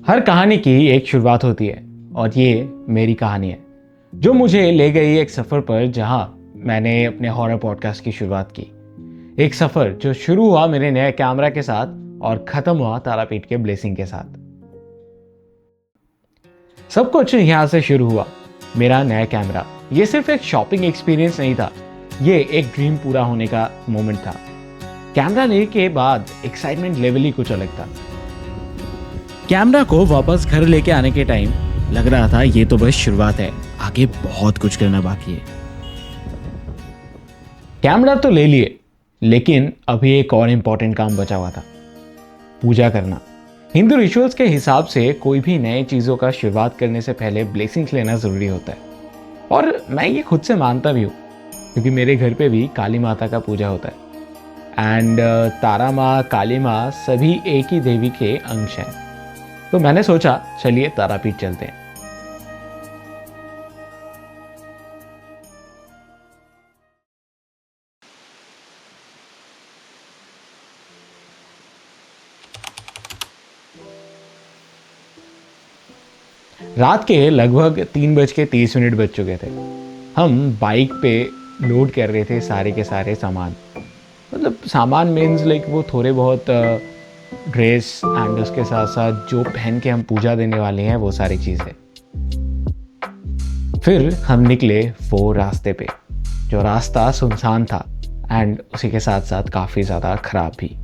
हर कहानी की एक शुरुआत होती है और ये मेरी कहानी है जो मुझे ले गई एक सफ़र पर जहां मैंने अपने हॉरर पॉडकास्ट की शुरुआत की। एक सफ़र जो शुरू हुआ मेरे नए कैमरा के साथ और ख़त्म हुआ तारापीठ के ब्लेसिंग के साथ। सब कुछ यहाँ से शुरू हुआ। मेरा नया कैमरा ये सिर्फ एक शॉपिंग एक्सपीरियंस नहीं था, ये एक ड्रीम पूरा होने का मोमेंट था। कैमरा लेने के बाद एक्साइटमेंट लेवल ही कुछ अलग था। कैमरा को वापस घर लेके आने के टाइम लग रहा था ये तो बस शुरुआत है, आगे बहुत कुछ करना बाकी है। कैमरा तो ले लिए, लेकिन अभी एक और इम्पोर्टेंट काम बचा हुआ था, पूजा करना। हिंदू रिचुअल्स के हिसाब से कोई भी नए चीज़ों का शुरुआत करने से पहले ब्लेसिंग्स लेना ज़रूरी होता है, और मैं ये खुद से मानता भी हूँ क्योंकि मेरे घर पे भी काली माता का पूजा होता है एंड तारा माँ, काली माँ सभी एक ही देवी के अंश हैं। तो मैंने सोचा चलिए तारापीठ चलते हैं। रात के लगभग 3:30 बज चुके थे। हम बाइक पे लोड कर रहे थे सारे के सारे सामान, मतलब सामान मीन्स लाइक वो थोड़े बहुत ड्रेस एंड उसके साथ साथ जो पहन के हम पूजा देने वाले हैं वो सारी चीज़ें। फिर हम निकले वो रास्ते पे, जो रास्ता सुनसान था एंड उसी के साथ साथ काफ़ी ज़्यादा खराब भी।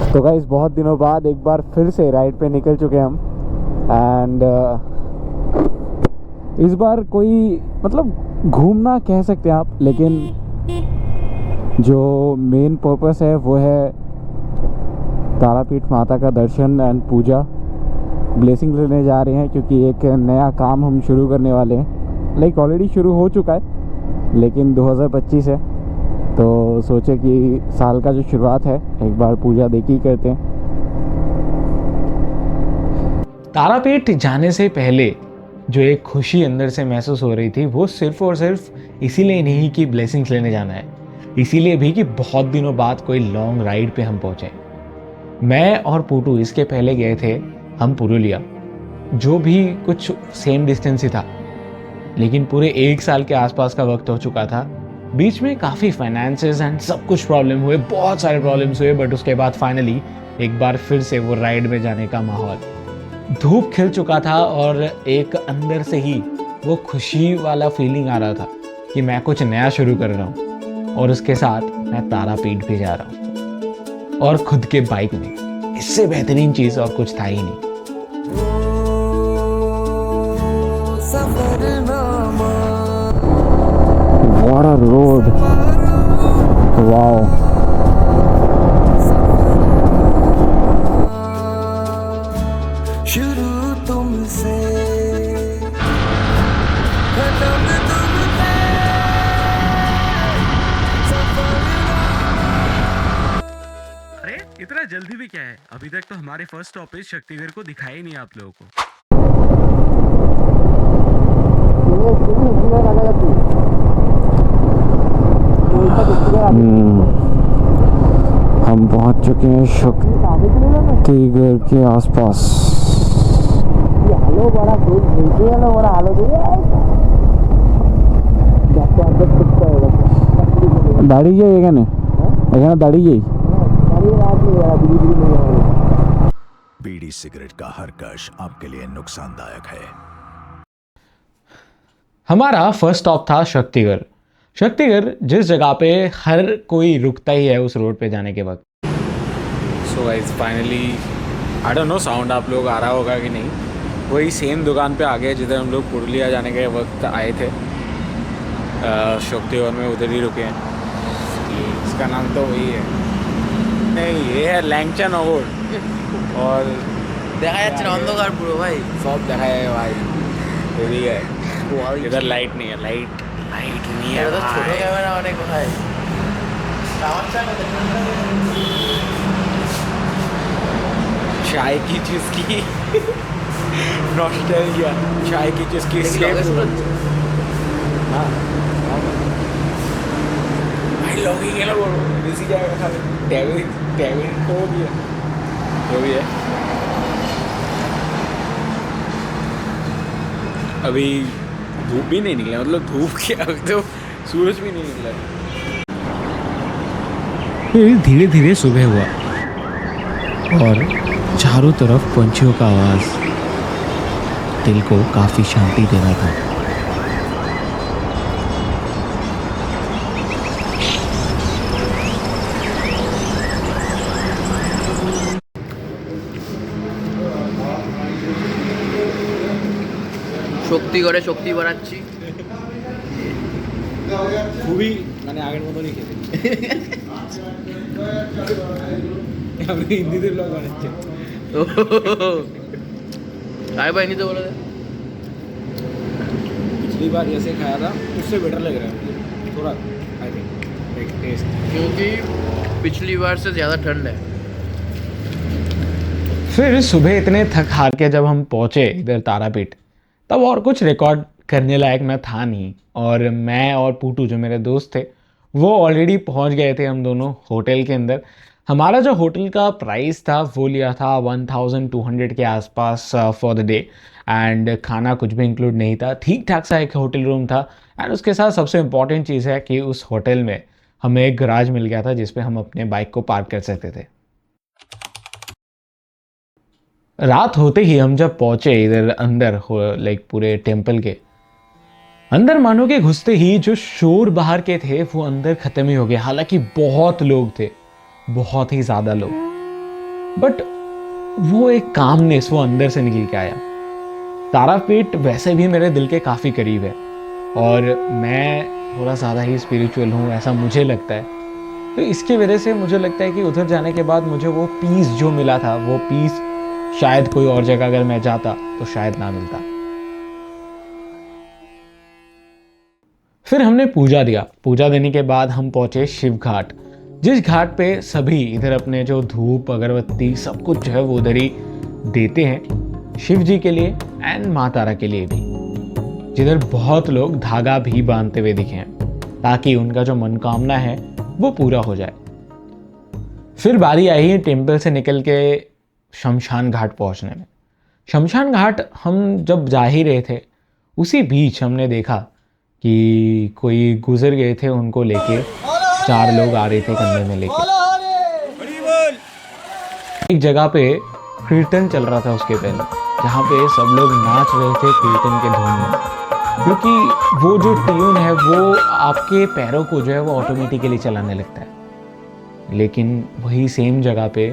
तो गाइस बहुत दिनों बाद एक बार फिर से राइड पे निकल चुके हम एंड इस बार कोई मतलब घूमना कह सकते हैं आप, लेकिन जो मेन पर्पस है वो है तारापीठ माता का दर्शन एंड पूजा। ब्लेसिंग लेने जा रहे हैं क्योंकि एक नया काम हम शुरू करने वाले हैं। लाइक ऑलरेडी शुरू हो चुका है लेकिन 2025 है, तो सोचे कि साल का जो शुरुआत है एक बार पूजा देखी करते हैं। तारापीठ जाने से पहले जो एक खुशी अंदर से महसूस हो रही थी वो सिर्फ और सिर्फ इसीलिए नहीं कि ब्लेसिंग्स लेने जाना है, इसीलिए भी कि बहुत दिनों बाद कोई लॉन्ग राइड पे हम पहुंचे। मैं और पूटू इसके पहले गए थे हम पुरुलिया, जो भी कुछ सेम डिस्टेंस ही था, लेकिन पूरे 1 साल के आसपास का वक्त हो चुका था। बीच में काफ़ी फाइनेंसेस एंड सब कुछ प्रॉब्लम हुए, बहुत सारे प्रॉब्लम्स हुए, बट उसके बाद फाइनली एक बार फिर से वो राइड में जाने का माहौल। धूप खिल चुका था और एक अंदर से ही वो खुशी वाला फीलिंग आ रहा था कि मैं कुछ नया शुरू कर रहा हूँ और उसके साथ मैं तारापीठ भी जा रहा हूँ और खुद के बाइक में। इससे बेहतरीन चीज़ और कुछ था ही नहीं। What a road! Wow! शुरू तुमसे खत्म तुमसे। अरे इतना जल्दी भी क्या है, अभी तक तो हमारे फर्स्ट स्टॉपेज शक्तिगढ़ को दिखाया ही नहीं आप लोगों को। हम पहुंच चुके हैं शक्तिगढ़ के आसपास। दाढ़ी जाइए এখানে দাঁড়িয়ে যাই। बीड़ी सिगरेट का हर कश आपके लिए नुकसानदायक है। हमारा फर्स्ट स्टॉप था शक्तिगढ़। शक्तिगढ़ जिस जगह पे हर कोई रुकता ही है उस रोड पे जाने के वक्त। So guys finally I don't know sound आप लोग आ रहा होगा कि नहीं, वही सेम दुकान पे आ गए जिधर हम लोग पुरुलिया जाने के वक्त आए थे। शक्तिगढ़ में उधर ही रुके हैं। इसका नाम तो वही है, नहीं ये है लैंगचन अवॉर्ड। और দেখা যাচ্ছে না অন্ধকার পুরো ভাই। सब देखा है भाई, यही है। इधर लाइट नहीं है, लाइट नहीं है। এটা তো ছোট भाई। ক্যামেরা অনেক ভাই। আমার চাই चाय की चुस्की नॉस्टैल्जिया चाय की जिसकी हाँ भाई लॉगिंग है ना वो इसी जाएगा खाली टैबिन तो भी है जो भी है। अभी धूप भी नहीं निकला, मतलब धूप के अभी तो सूरज भी नहीं निकला। फिर धीरे धीरे सुबह हुआ और चारों तरफ पंछियों का आवाज दिल को काफी शांति दे रहा था। শক্তিগড়ে শক্তি বাড়াচ্ছি। খুবই মানে আগের মতনই খেতে আমি হিন্দিতে ব্লগ বানাচ্ছি। আরে ভাই হিন্দিতে বলে দে। पिछली बार जैसे खाया था उससे बेटर लग रहा है मुझे थोड़ा आई थिंक टेस्ट, क्योंकि पिछली बार से ज़्यादा ठंड है। फिर सुबह इतने थक हार के जब हम पहुँचे इधर तारापीठ तब और कुछ रिकॉर्ड करने लायक मैं था नहीं, और मैं और पूटू जो मेरे दोस्त थे वो ऑलरेडी पहुँच गए थे हम दोनों होटल के अंदर। हमारा जो होटल का प्राइस था वो लिया था 1200 के आसपास फॉर द डे, एंड खाना कुछ भी इंक्लूड नहीं था, ठीक ठाक सा एक होटल रूम था। एंड उसके साथ सबसे इम्पॉर्टेंट चीज़ है कि उस होटल में हमें एक गराज मिल गया था जिसपे हम अपने बाइक को पार्क कर सकते थे। रात होते ही हम जब पहुंचे इधर अंदर लाइक पूरे टेम्पल के अंदर, मानो के घुसते ही जो शोर बाहर के थे वो अंदर खत्म ही हो गया। हालांकि बहुत लोग थे, बहुत ही ज्यादा लोग, बट वो एक कामनेस वो अंदर से निकल के आया। तारापीठ वैसे भी मेरे दिल के काफ़ी करीब है और मैं थोड़ा ज़्यादा ही स्पिरिचुअल हूँ ऐसा मुझे लगता है, तो इसकी वजह से मुझे लगता है कि उधर जाने के बाद मुझे वो पीस जो मिला था वो पीस शायद कोई और जगह अगर मैं जाता तो शायद ना मिलता। फिर हमने पूजा दिया। पूजा देने के बाद हम पहुंचे शिव घाट, जिस घाट पे सभी इधर अपने जो धूप अगरबत्ती सब कुछ जो है वो उधर ही देते हैं शिव जी के लिए एंड माँ तारा के लिए भी, जिधर बहुत लोग धागा भी बांधते हुए दिखे हैं ताकि उनका जो मनोकामना है वो पूरा हो जाए। फिर बारी आई टेम्पल से निकल के शमशान घाट पहुंचने में। शमशान घाट हम जब जा ही रहे थे उसी बीच हमने देखा कि कोई गुजर गए थे, उनको लेके 4 लोग आ रहे थे कंधे में लेके। एक जगह पे कीर्तन चल रहा था उसके पहले, जहाँ पे सब लोग नाच रहे थे कीर्तन के धुन में, क्योंकि वो जो ट्यून है वो आपके पैरों को जो है वो ऑटोमेटिकली चलाने लगता है। लेकिन वही सेम जगह पे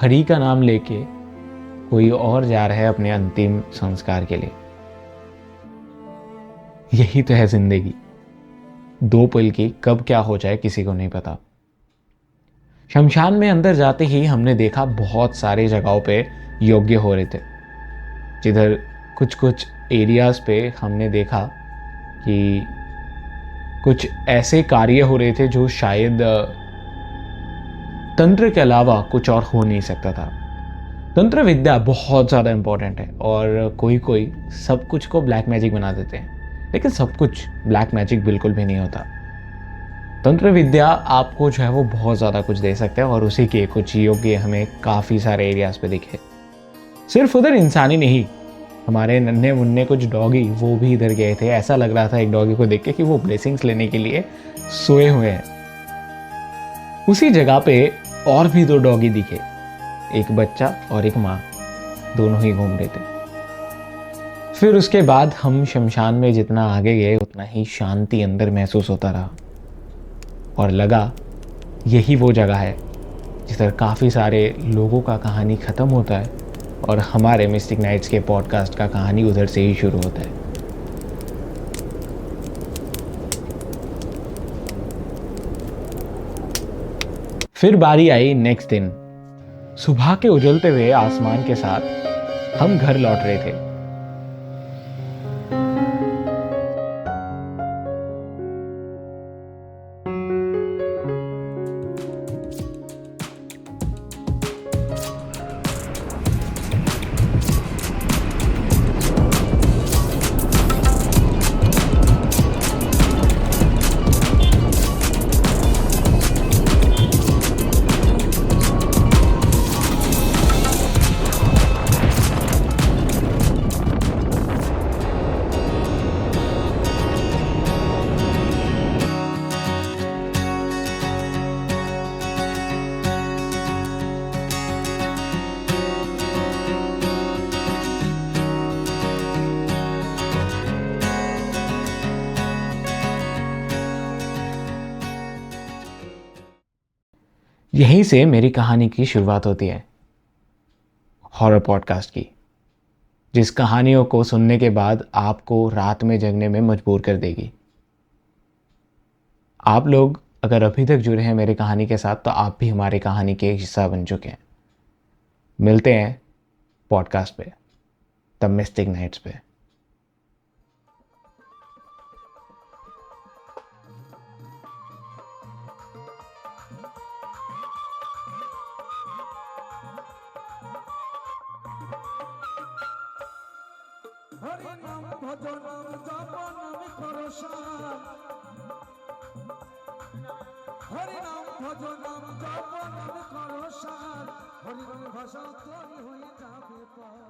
हरि का नाम लेके कोई और जा रहा है अपने अंतिम संस्कार के लिए। यही तो है जिंदगी, 2 पल की कब क्या हो जाए किसी को नहीं पता। शमशान में अंदर जाते ही हमने देखा बहुत सारे जगहों पे यज्ञ हो रहे थे, जिधर कुछ कुछ एरियाज पे हमने देखा कि कुछ ऐसे कार्य हो रहे थे जो शायद तंत्र के अलावा कुछ और हो नहीं सकता था। तंत्र विद्या बहुत ज़्यादा इम्पोर्टेंट है और कोई कोई सब कुछ को ब्लैक मैजिक बना देते हैं, लेकिन सब कुछ ब्लैक मैजिक बिल्कुल भी नहीं होता। तंत्र विद्या आपको जो है वो बहुत ज़्यादा कुछ दे सकते हैं और उसी के कुछ योग्य हमें काफ़ी सारे एरियाज पे दिखे। सिर्फ उधर इंसानी नहीं, हमारे नन्हे मुन्ने कुछ डॉगी वो भी इधर गए थे। ऐसा लग रहा था एक डॉगी को देख के कि वो ब्लेसिंग्स लेने के लिए सोए हुए हैं। उसी जगह पे और भी 2 डॉगी दिखे, एक बच्चा और एक माँ, दोनों ही घूम रहे थे। फिर उसके बाद हम शमशान में जितना आगे गए उतना ही शांति अंदर महसूस होता रहा और लगा यही वो जगह है जिधर काफ़ी सारे लोगों का कहानी ख़त्म होता है और हमारे मिस्टिक नाइट्स के पॉडकास्ट का कहानी उधर से ही शुरू होता है। फिर बारी आई नेक्स्ट दिन। सुबह के उजलते हुए आसमान के साथ हम घर लौट रहे थे। यहीं से मेरी कहानी की शुरुआत होती है, हॉरर पॉडकास्ट की, जिस कहानियों को सुनने के बाद आपको रात में जगने में मजबूर कर देगी। आप लोग अगर अभी तक जुड़े हैं मेरी कहानी के साथ तो आप भी हमारी कहानी के एक हिस्सा बन चुके हैं। मिलते हैं पॉडकास्ट पे, द मिस्टिक नाइट्स पे। হরি নাম ভজন জপ নাম করসান হরি নাম ভজন জপ নাম করসান হরি নাম ভাষা তোর হয়ে যাবে পর